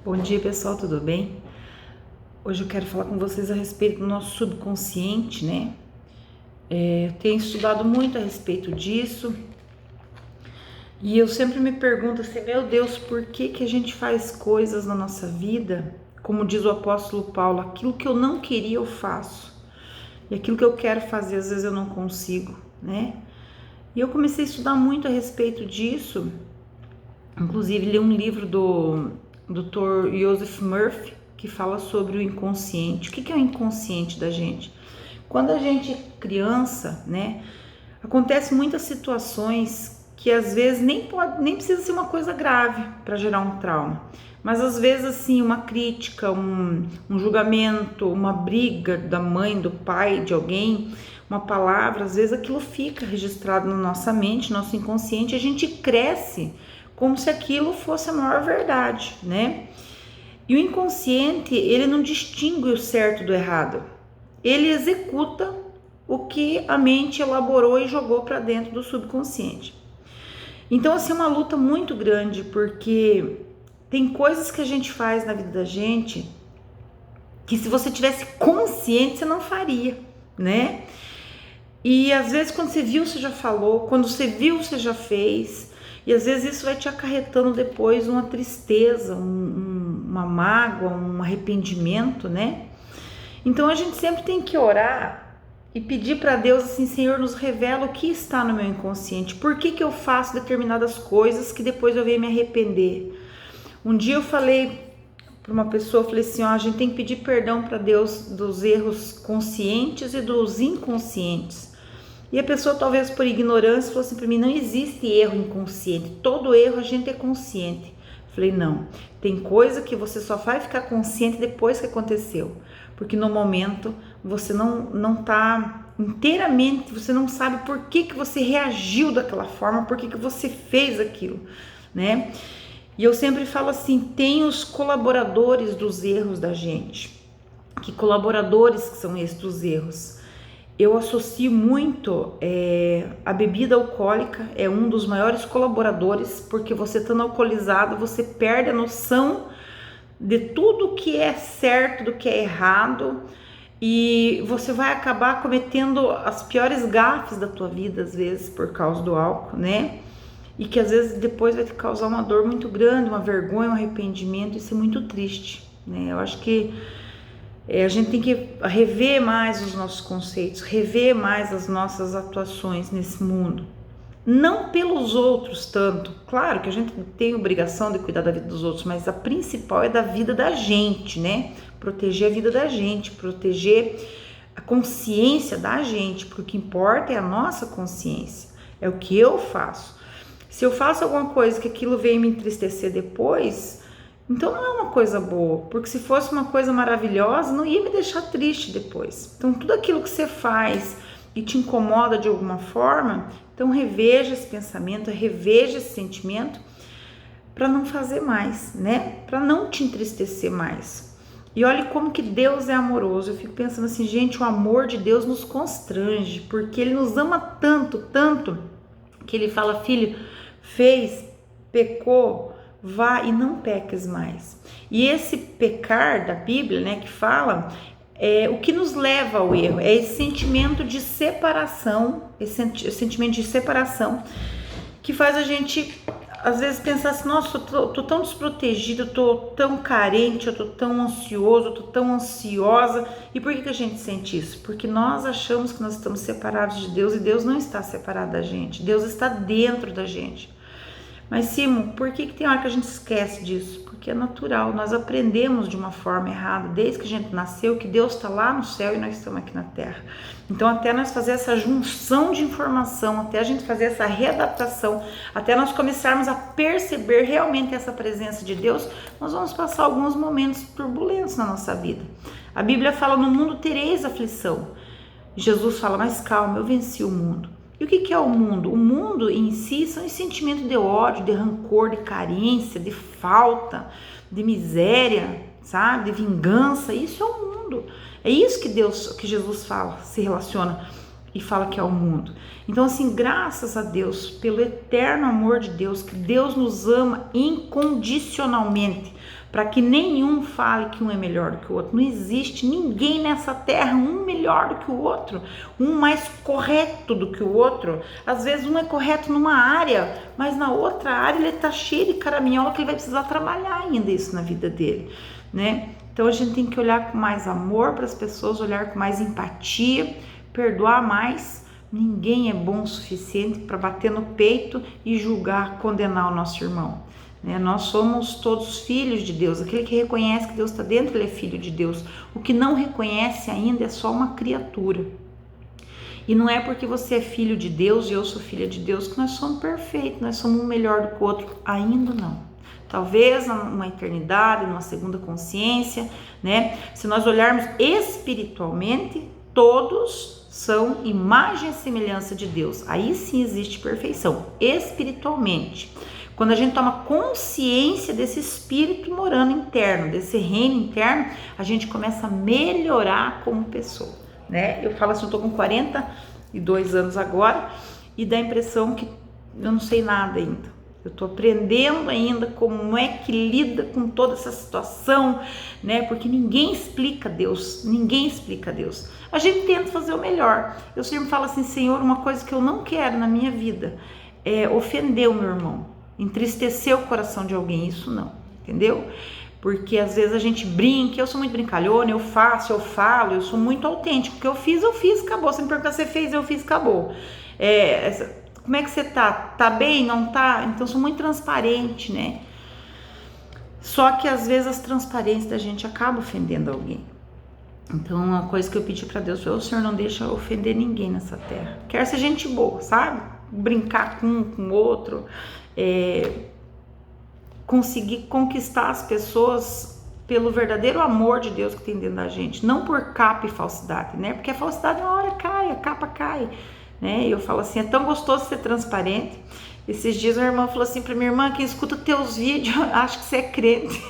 Bom dia, pessoal, tudo bem? Hoje eu quero falar com vocês a respeito do nosso subconsciente, né? Eu tenho estudado muito a respeito disso e eu sempre me pergunto assim, meu Deus, por que a gente faz coisas na nossa vida? Como diz o apóstolo Paulo, aquilo que eu não queria eu faço e aquilo que eu quero fazer às vezes eu não consigo, né? E eu comecei a estudar muito a respeito disso, inclusive li um livro do Dr. Joseph Murphy, que fala sobre o inconsciente. O que é o inconsciente da gente? Quando a gente é criança, né, acontece muitas situações que às vezes nem precisa ser uma coisa grave para gerar um trauma, mas às vezes assim uma crítica, um julgamento, uma briga da mãe, do pai, de alguém, uma palavra, às vezes aquilo fica registrado na nossa mente, nosso inconsciente, e a gente cresce como se aquilo fosse a maior verdade, né? E o inconsciente, ele não distingue o certo do errado. Ele executa o que a mente elaborou e jogou para dentro do subconsciente. Então, assim, é uma luta muito grande, porque tem coisas que a gente faz na vida da gente que se você tivesse consciente, você não faria, né? E às vezes quando você viu, você já falou, quando você viu, você já fez. E às vezes isso vai te acarretando depois uma tristeza, uma mágoa, um arrependimento, né? Então a gente sempre tem que orar e pedir para Deus assim, Senhor, nos revela o que está no meu inconsciente. Por que eu faço determinadas coisas que depois eu venho me arrepender? Um dia eu falei para uma pessoa, eu falei assim, ó, a gente tem que pedir perdão para Deus dos erros conscientes e dos inconscientes. E a pessoa, talvez por ignorância, falou assim para mim, não existe erro inconsciente, todo erro a gente é consciente. Falei, não, tem coisa que você só vai ficar consciente depois que aconteceu, porque no momento você não tá inteiramente, você não sabe por que você reagiu daquela forma, por que você fez aquilo, né? E eu sempre falo assim, tem os colaboradores dos erros da gente. Que colaboradores que são esses dos erros? Eu associo muito a bebida alcoólica, é um dos maiores colaboradores, porque você estando alcoolizado, você perde a noção de tudo que é certo, do que é errado, e você vai acabar cometendo as piores gafes da tua vida, às vezes, por causa do álcool, né? E que às vezes depois vai te causar uma dor muito grande, uma vergonha, um arrependimento, isso é muito triste, né? Eu acho que a gente tem que rever mais os nossos conceitos, rever mais as nossas atuações nesse mundo. Não pelos outros tanto, claro que a gente tem obrigação de cuidar da vida dos outros, mas a principal é da vida da gente, né? Proteger a vida da gente, proteger a consciência da gente, porque o que importa é a nossa consciência, é o que eu faço. Se eu faço alguma coisa que aquilo vem me entristecer depois, então não é uma coisa boa, porque se fosse uma coisa maravilhosa, não ia me deixar triste depois. Então tudo aquilo que você faz e te incomoda de alguma forma, então reveja esse pensamento, reveja esse sentimento para não fazer mais, né? Para não te entristecer mais. E olhe como que Deus é amoroso. Eu fico pensando assim, gente, o amor de Deus nos constrange, porque Ele nos ama tanto, tanto, que Ele fala, filho, fez, pecou, vá e não peques mais. E esse pecar da Bíblia, né, que fala, é o que nos leva ao erro, é esse sentimento de separação, esse sentimento de separação que faz a gente às vezes pensar assim, nossa, eu tô tão desprotegido, eu tô tão carente, eu tô tão ansioso, eu tô tão ansiosa. E por que a gente sente isso? Porque nós achamos que nós estamos separados de Deus e Deus não está separado da gente, Deus está dentro da gente. Mas Simo, por que tem hora que a gente esquece disso? Porque é natural, nós aprendemos de uma forma errada, desde que a gente nasceu, que Deus está lá no céu e nós estamos aqui na terra. Então até nós fazer essa junção de informação, até a gente fazer essa readaptação, até nós começarmos a perceber realmente essa presença de Deus, nós vamos passar alguns momentos turbulentos na nossa vida. A Bíblia fala, no mundo tereis aflição. Jesus fala, mas calma, eu venci o mundo. E o que é o mundo? O mundo em si são esse sentimento de ódio, de rancor, de carência, de falta, de miséria, sabe? De vingança. Isso é o mundo. É isso que Jesus fala, se relaciona. e fala que é o mundo. Então, assim, graças a Deus, pelo eterno amor de Deus, que Deus nos ama incondicionalmente, para que nenhum fale que um é melhor do que o outro. Não existe ninguém nessa terra um melhor do que o outro, um mais correto do que o outro. Às vezes um é correto numa área, mas na outra área ele tá cheio de caraminhola que ele vai precisar trabalhar ainda isso na vida dele, né? Então a gente tem que olhar com mais amor para as pessoas, olhar com mais empatia, perdoar mais. Ninguém é bom o suficiente para bater no peito e julgar, condenar o nosso irmão. Nós somos todos filhos de Deus. Aquele que reconhece que Deus está dentro, ele é filho de Deus. O que não reconhece ainda é só uma criatura. E não é porque você é filho de Deus e eu sou filha de Deus que nós somos perfeitos, nós somos um melhor do que o outro. Ainda não. Talvez numa eternidade, numa segunda consciência, né? Se nós olharmos espiritualmente, todos são imagem e semelhança de Deus. Aí sim existe perfeição, espiritualmente. Quando a gente toma consciência desse espírito morando interno, desse reino interno, a gente começa a melhorar como pessoa, né? Eu falo assim, eu tô com 42 anos agora e dá a impressão que eu não sei nada ainda. Eu tô aprendendo ainda como é que lida com toda essa situação, né? Porque ninguém explica Deus, ninguém explica Deus. A gente tenta fazer o melhor. Eu sempre falo assim, Senhor, uma coisa que eu não quero na minha vida é ofender o meu irmão, entristecer o coração de alguém, isso não, entendeu? Porque às vezes a gente brinca, eu sou muito brincalhona, eu faço, eu falo, eu sou muito autêntico, o que eu fiz, acabou. Você me pergunta, você fez, eu fiz, acabou. Como é que você tá? Tá bem? Não tá? Então eu sou muito transparente, né? Só que às vezes as transparências da gente acabam ofendendo alguém. Então uma coisa que eu pedi pra Deus foi, o Senhor não deixa eu ofender ninguém nessa terra. Quero ser gente boa, sabe? Brincar com um, com o outro, conseguir conquistar as pessoas pelo verdadeiro amor de Deus que tem dentro da gente, não por capa e falsidade, né? Porque a falsidade uma hora cai, a capa cai, né? Eu falo assim, é tão gostoso ser transparente. Esses dias uma irmã falou assim pra minha irmã, quem escuta teus vídeos, acho que você é crente.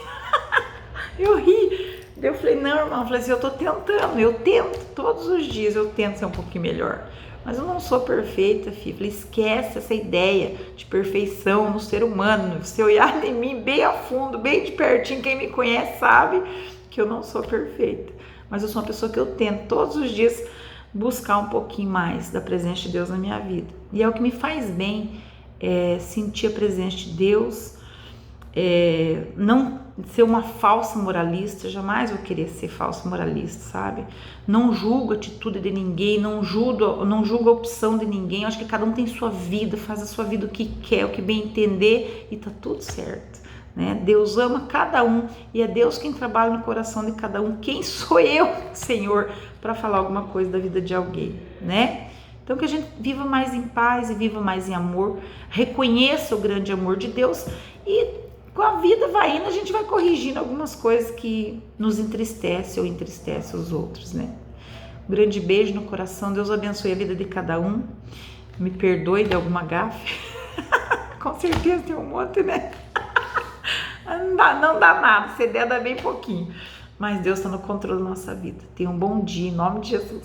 Eu ri. Eu falei, não, irmã, eu falei assim, eu tô tentando, eu tento, todos os dias eu tento ser um pouquinho melhor. Mas eu não sou perfeita, filha. Falei, esquece essa ideia de perfeição no ser humano. Se olhar em mim bem a fundo, bem de pertinho, quem me conhece sabe que eu não sou perfeita. Mas eu sou uma pessoa que eu tento todos os dias buscar um pouquinho mais da presença de Deus na minha vida. E é o que me faz bem, sentir a presença de Deus, não ser uma falsa moralista, jamais vou querer ser falsa moralista, sabe? Não julgo a atitude de ninguém, não julgo a opção de ninguém. Eu acho que cada um tem sua vida, faz a sua vida o que quer, o que bem entender e tá tudo certo, né? Deus ama cada um e é Deus quem trabalha no coração de cada um. Quem sou eu, Senhor, para falar alguma coisa da vida de alguém, né? Então que a gente viva mais em paz e viva mais em amor, reconheça o grande amor de Deus e com a vida vai indo, a gente vai corrigindo algumas coisas que nos entristecem ou entristecem os outros, né? Um grande beijo no coração, Deus abençoe a vida de cada um, me perdoe de alguma gafe, com certeza tem um monte, né? Não dá nada, se der dá bem pouquinho, mas Deus está no controle da nossa vida. Tenha um bom dia, em nome de Jesus.